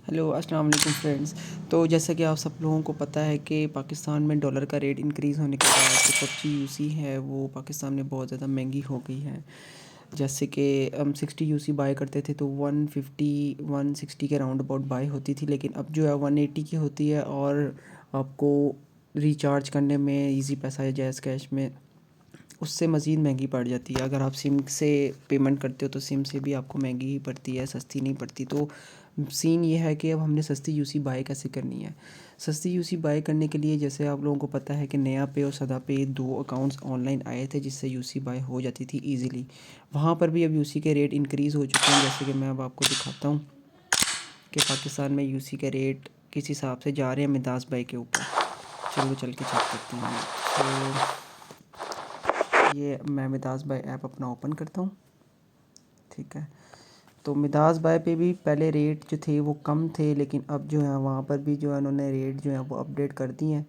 Hello अस्सलाम वालेकुम friends. तो जैसा कि आप सब लोगों को पता है कि पाकिस्तान में डॉलर का रेट इंक्रीज़ होने के बाद जो पबजी यूसी है वो पाकिस्तान में बहुत ज़्यादा महंगी हो गई है। जैसे कि हम 60 यूसी बाय करते थे तो 150 160 के राउंड अबाउट बाय होती थी, लेकिन अब जो है 180 की होती है। और आपको रिचार्ज करने में इजी पैसा या जैज़ कैश में उससे मज़ीद महंगी पड़ जाती है। अगर आप सिम से पेमेंट करते हो तो सिम से भी आपको महंगी ही पड़ती है, सस्ती नहीं पड़ती। तो सीन ये है कि अब हमने सस्ती यूसी बाय कैसे करनी है। सस्ती यूसी बाय करने के लिए जैसे आप लोगों को पता है कि नया पे और सदा पे दो अकाउंट्स ऑनलाइन आए थे जिससे यूसी बाय हो जाती थी ईज़िली। वहाँ पर भी अब यूसी के रेट इंक्रीज़ हो चुके हैं। जैसे कि मैं अब आपको दिखाता हूँ कि पाकिस्तान में यूसी के रेट किस हिसाब से जा रहे हैं मिदास बाई के ऊपर। चलो चल के चेक करते हैं। तो ये मैं मिदास बाई ऐप अपना ओपन करता हूँ, ठीक है। तो मिदास बाय पे भी पहले रेट जो थे वो कम थे, लेकिन अब जो है वहाँ पर भी जो है उन्होंने रेट जो है वो अपडेट कर दिए हैं।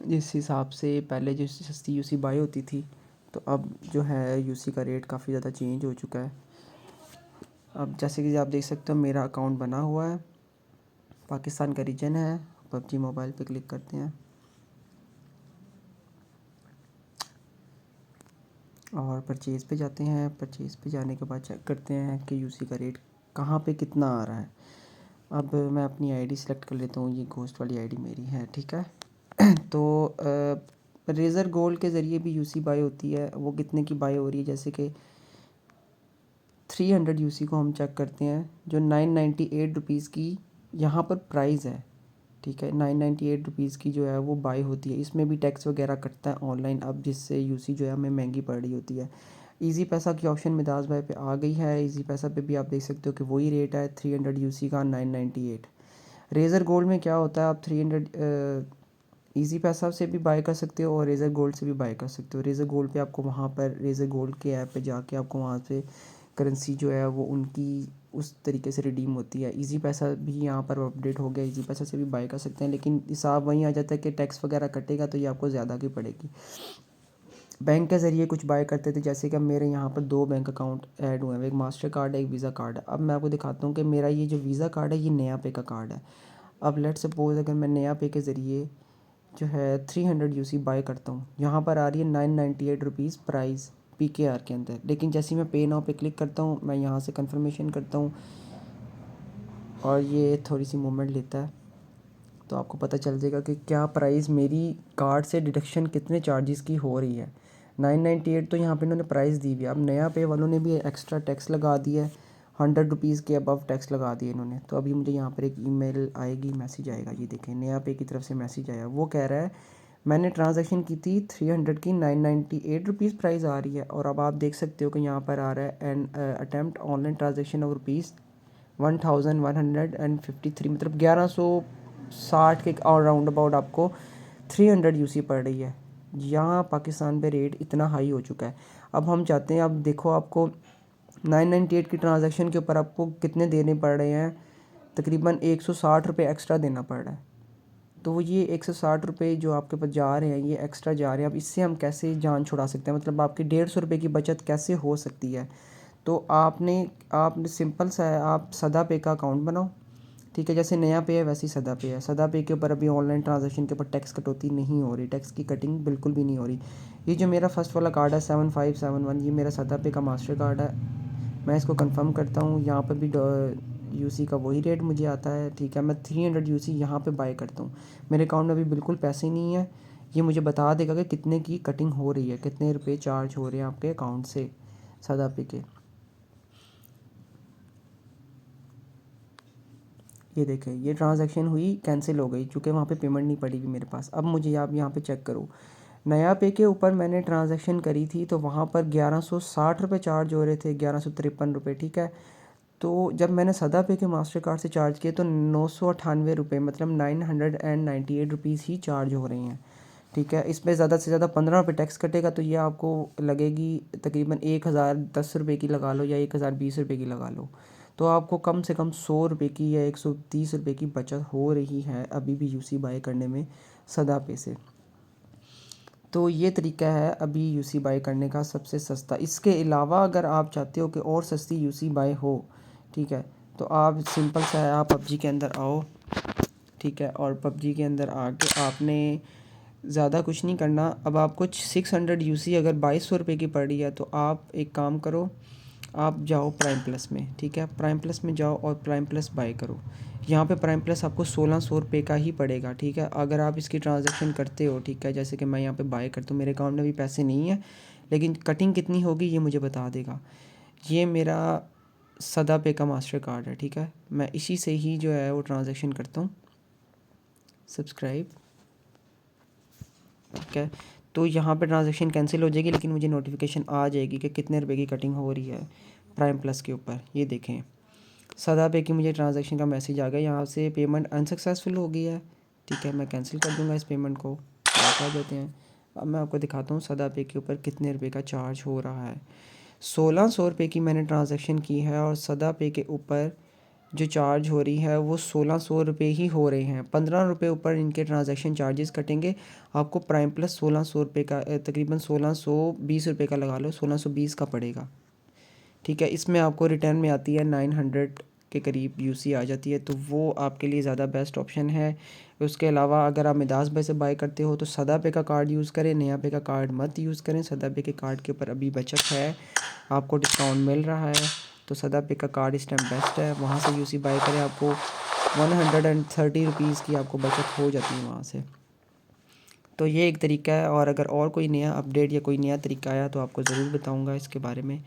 जिस हिसाब से पहले जो सस्ती यूसी बाय होती थी, तो अब जो है यूसी का रेट काफ़ी ज़्यादा चेंज हो चुका है। अब जैसे कि आप देख सकते हो मेरा अकाउंट बना हुआ है, पाकिस्तान का रीजन है। पबजी मोबाइल पे क्लिक करते हैं और परचेज़ पे जाते हैं। परचेज़ पे जाने के बाद चेक करते हैं कि यूसी का रेट कहाँ पे कितना आ रहा है। अब मैं अपनी आईडी सेलेक्ट कर लेता हूँ, ये घोस्ट वाली आईडी मेरी है, ठीक है। तो रेज़र गोल्ड के ज़रिए भी यूसी बाय होती है। वो कितने की बाय हो रही है, जैसे कि 300 यूसी को हम चेक करते हैं जो 998 रुपीज़ की यहाँ पर प्राइस है, ठीक है। 998 रुपीज़ की जो है वो बाय होती है। इसमें भी टैक्स वगैरह कटता है ऑनलाइन, अब जिससे यूसी जो है हमें महंगी पड़ रही होती है। इजी पैसा की ऑप्शन मिदास भाई पे आ गई है। इजी पैसा पे भी आप देख सकते हो कि वही रेट है 300 यूसी का 998। रेज़र गोल्ड में क्या होता है, आप 300 इजी पैसा से भी बाय कर सकते हो और रेज़र गोल्ड से भी बाय कर सकते हो। रेज़र गोल्ड पे आपको वहाँ पर रेज़र गोल्ड के ऐप पे जाके आपको वहाँ से करेंसी जो है वो उनकी उस तरीके से रिडीम होती है। इजी पैसा भी यहाँ पर अपडेट हो गया, इजी पैसा से भी बाय कर सकते हैं, लेकिन हिसाब वहीं आ जाता है कि टैक्स वगैरह कटेगा तो ये आपको ज़्यादा की पड़ेगी। बैंक के ज़रिए कुछ बाय करते थे, जैसे कि अब मेरे यहाँ पर दो बैंक अकाउंट ऐड हुए हैं, एक मास्टर कार्ड है एक वीज़ा कार्ड है। अब मैं आपको दिखाता हूँ कि मेरा ये जो वीज़ा कार्ड है ये नया पे का कार्ड है। अब लेट सपोज अगर मैं नया पे के ज़रिए जो है 300 यूसी बाय करता हूँ, यहाँ पर आ रही है 998 रुपीज़ प्राइस पीकेआर के अंदर। लेकिन जैसे ही मैं पे नाउ पे क्लिक करता हूँ, मैं यहाँ से कंफर्मेशन करता हूँ और ये थोड़ी सी मूवमेंट लेता है, तो आपको पता चल जाएगा कि क्या प्राइस मेरी कार्ड से डिडक्शन कितने चार्जेस की हो रही है। 998 तो यहाँ पे इन्होंने प्राइस दी हुई है। अब नया पे वालों ने भी एक्स्ट्रा टैक्स लगा दिया है, 100 रुपीज़ के अबव टैक्स लगा दिए इन्होंने। तो अभी मुझे यहाँ पर एक ईमेल आएगी, मैसेज आएगा, ये देखें नया पे की तरफ से मैसेज आया। वो कह रहा है मैंने ट्रांजैक्शन की थी 300 की 998 रुपीज़ प्राइस आ रही है। और अब आप देख सकते हो कि यहाँ पर आ रहा है N attempt online transaction of rupees 1153, मतलब 1160 के और राउंड अबाउट आपको 300 यूसी पड़ रही है। यहाँ पाकिस्तान पे रेट इतना हाई हो चुका है। अब हम चाहते हैं, अब देखो आपको 998 की ट्रांजैक्शन के ऊपर आपको कितने देने पड़ रहे हैं, तकरीबन 160 रुपये एक्स्ट्रा देना पड़ रहा है। तो वो ये 160 रुपये जो आपके पास जा रहे हैं, ये एक्स्ट्रा जा रहे हैं। अब इससे हम कैसे जान छुड़ा सकते हैं, मतलब आपकी 150 रुपये की बचत कैसे हो सकती है। तो आपने सिंपल सा है, आप सदा पे का अकाउंट बनाओ, ठीक है। जैसे नया पे है वैसे ही सदा पे है। सदा पे के ऊपर अभी ऑनलाइन ट्रांजैक्शन के ऊपर टैक्स कटौती नहीं हो रही, टैक्स की कटिंग बिल्कुल भी नहीं हो रही। ये जो मेरा फर्स्ट वाला कार्ड है 7571, ये मेरा सदा पे का मास्टर कार्ड है। मैं इसको कंफर्म करता हूँ, यहाँ पर भी यूसी का वही रेट मुझे आता है, ठीक है। मैं 300 यूसी यहाँ पे बाय करता हूँ। मेरे अकाउंट में अभी बिल्कुल पैसे नहीं है। ये मुझे बता देगा कि कितने की कटिंग हो रही है, कितने रुपए चार्ज हो रहे हैं आपके अकाउंट से सदा पे के। ये देखें ये ट्रांजैक्शन हुई, कैंसिल हो गई, चूँकि वहाँ पे पेमेंट नहीं पड़ी हुई मेरे पास। अब मुझे आप यहाँ पे चेक करो, नया पे के ऊपर मैंने ट्रांजैक्शन करी थी तो वहाँ पर 1160 रुपये चार्ज हो रहे थे, 1153 रुपये, ठीक है। तो जब मैंने सदा पे के मास्टर कार्ड से चार्ज किए तो 998 रुपये, मतलब 998 रुपीज़ ही चार्ज हो रही हैं, ठीक है। इसमें ज़्यादा से ज़्यादा 15 रुपये टैक्स कटेगा, तो ये आपको लगेगी तकरीबन 1010 रुपये की लगा लो या 1020 रुपये की लगा लो। तो आपको कम से कम 100 रुपये की या 130 रुपये की बचत हो रही है अभी भी यूसी बाय करने में सदा पे से। तो ये तरीका है अभी यूसी बाय करने का सबसे सस्ता। इसके अलावा अगर आप चाहते हो कि और सस्ती यूसी बाय हो, ठीक है, तो आप सिंपल सा है, आप पबजी के अंदर आओ, ठीक है, और पबजी के अंदर आके आपने ज़्यादा कुछ नहीं करना। अब आप कुछ 600 यूसी अगर 2200 रुपये की पड़ रही है तो आप एक काम करो, आप जाओ प्राइम प्लस में, ठीक है, प्राइम प्लस में जाओ और प्राइम प्लस बाय करो। यहाँ पे प्राइम प्लस आपको 1600 रुपये का ही पड़ेगा, ठीक है, अगर आप इसकी ट्रांजैक्शन करते हो, ठीक है, जैसे कि मैं यहाँ पे बाय करता हूँ, मेरे अकाउंट में भी पैसे नहीं है, लेकिन कटिंग कितनी होगी ये मुझे बता देगा। ये मेरा सदा पे का मास्टर कार्ड है, ठीक है, मैं इसी से ही जो है वो ट्रांजैक्शन करता हूँ। सब्सक्राइब, ठीक है, तो यहाँ पे ट्रांजैक्शन कैंसिल हो जाएगी, लेकिन मुझे नोटिफिकेशन आ जाएगी कि कितने रुपए की कटिंग हो रही है प्राइम प्लस के ऊपर। ये देखें, सदा पे की मुझे ट्रांजैक्शन का मैसेज आ गया, यहाँ से पेमेंट अनसक्सेसफुल हो गई है, ठीक है, मैं कैंसिल कर दूँगा इस पेमेंट को, बैक आ जाते हैं। अब मैं आपको दिखाता हूँ सदा पे के ऊपर कितने रुपये का चार्ज हो रहा है। 1600 रुपये की मैंने ट्रांजैक्शन की है और सदा पे के ऊपर जो चार्ज हो रही है वो 1600 रुपये ही हो रहे हैं। 15 रुपये ऊपर इनके ट्रांजैक्शन चार्जेस कटेंगे। आपको प्राइम प्लस 1600 रुपये का तकरीबन 1620 रुपये का लगा लो, 1620 का पड़ेगा, ठीक है। इसमें आपको रिटर्न में आती है 900 के करीब यूसी आ जाती है, तो वो आपके लिए ज़्यादा बेस्ट ऑप्शन है। उसके अलावा अगर आप मिदास भाई से बाय करते हो तो सदा पे का कार्ड यूज़ करें, नया पे का कार्ड मत यूज़ करें। सदा पे के कार्ड के ऊपर अभी बचत है, आपको डिस्काउंट मिल रहा है, तो सदा पे का कार्ड इस टाइम बेस्ट है, वहाँ से यूसी बाय करें, आपको 130 रुपीज़ की आपको बचत हो जाती है वहाँ से। तो ये एक तरीका है, और अगर और कोई नया अपडेट या कोई नया तरीका आया तो आपको ज़रूर बताऊँगा इसके बारे में।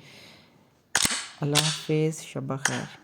अल्लाह हाफ़िज़, शब खैर।